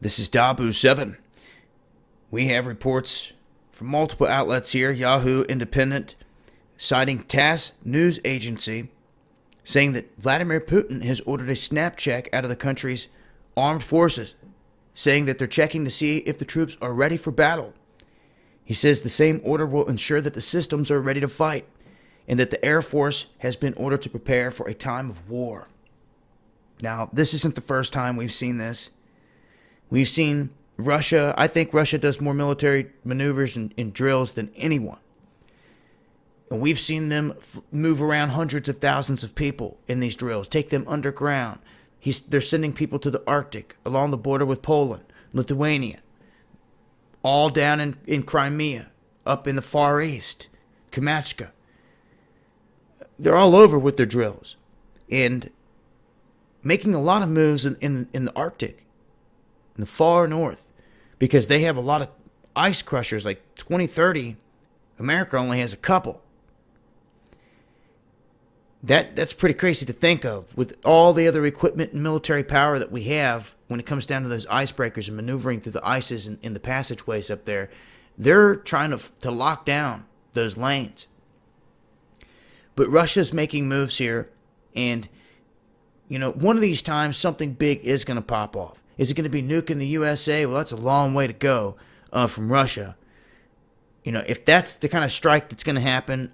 This is WW3. We have reports from multiple outlets here, Yahoo, Independent, citing TASS news agency, saying that Vladimir Putin has ordered a snap check out of the country's armed forces, saying that they're checking to see if the troops are ready for battle. He says the same order will ensure that the systems are ready to fight, and that the Air Force has been ordered to prepare for a time of war. Now, this isn't the first time we've seen this. We've seen Russia. I think Russia does more military maneuvers and drills than anyone. And we've seen them move around hundreds of thousands of people in these drills, take them underground. They're sending people to the Arctic, along the border with Poland, Lithuania, all down in Crimea, up in the Far East, Kamchatka. They're all over with their drills and making a lot of moves in the Arctic, in the far north, because they have a lot of ice crushers. Like 2030, America only has a couple. That's pretty crazy to think of, with all the other equipment and military power that we have when it comes down to those icebreakers and maneuvering through the ices and in the passageways up there. They're trying to lock down those lanes. But Russia's making moves here, and one of these times something big is going to pop off. Is it going to be nuking the USA? Well, that's a long way to go from Russia. If that's the kind of strike that's going to happen,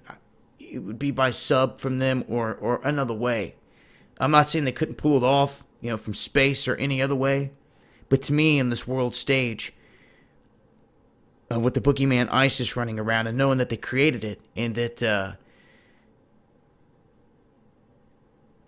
it would be by sub from them or another way. I'm not saying they couldn't pull it off, from space or any other way. But to me, in this world stage, with the boogeyman ISIS running around and knowing that they created it, and that,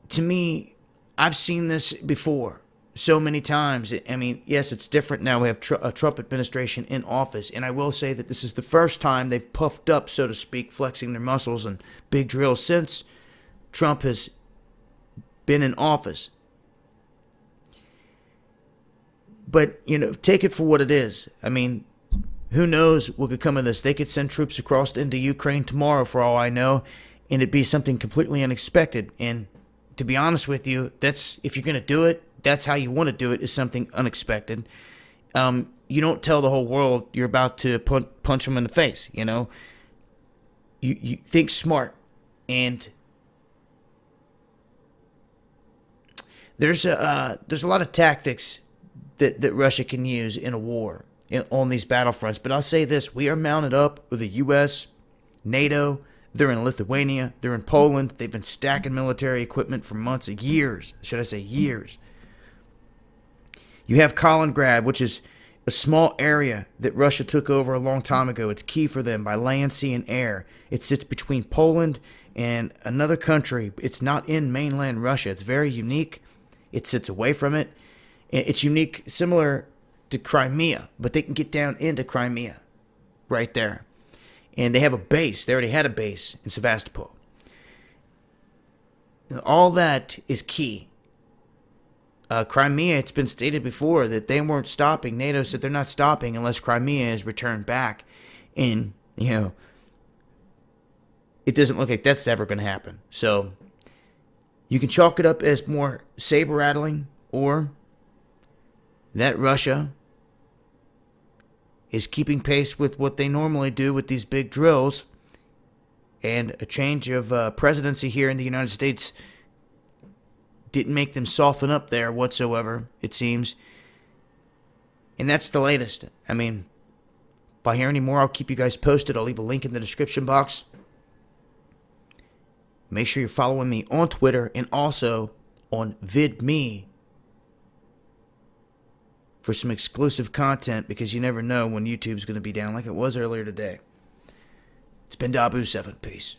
to me, I've seen this before so many times. I mean, yes, it's different now. We have a Trump administration in office, and I will say that this is the first time they've puffed up, so to speak, flexing their muscles and big drills since Trump has been in office. But, take it for what it is. I mean, who knows what could come of this? They could send troops across into Ukraine tomorrow, for all I know, and it'd be something completely unexpected. And to be honest with you, that's, if you're going to do it, that's how you want to do it, is something unexpected. You don't tell the whole world you're about to punch them in the face, You think smart. And there's a lot of tactics that Russia can use in a war on these battlefronts. But I'll say this, we are mounted up with the U.S., NATO. They're in Lithuania. They're in Poland. They've been stacking military equipment for months, years. Should I say years? You have Kaliningrad, which is a small area that Russia took over a long time ago. It's key for them by land, sea, and air. It sits between Poland and another country. It's not in mainland Russia. It's very unique. It sits away from it. It's unique, similar to Crimea, but they can get down into Crimea right there. And they have a base. They already had a base in Sevastopol. All that is key. Crimea, it's been stated before that they weren't stopping. NATO said they're not stopping unless Crimea is returned back. And, it doesn't look like that's ever going to happen. So, you can chalk it up as more saber rattling, or that Russia is keeping pace with what they normally do with these big drills, and a change of presidency here in the United States didn't make them soften up there whatsoever, it seems. And that's the latest. I mean, if I hear any more, I'll keep you guys posted. I'll leave a link in the description box. Make sure you're following me on Twitter and also on VidMe for some exclusive content, because you never know when YouTube's going to be down like it was earlier today. It's been WW3. Peace.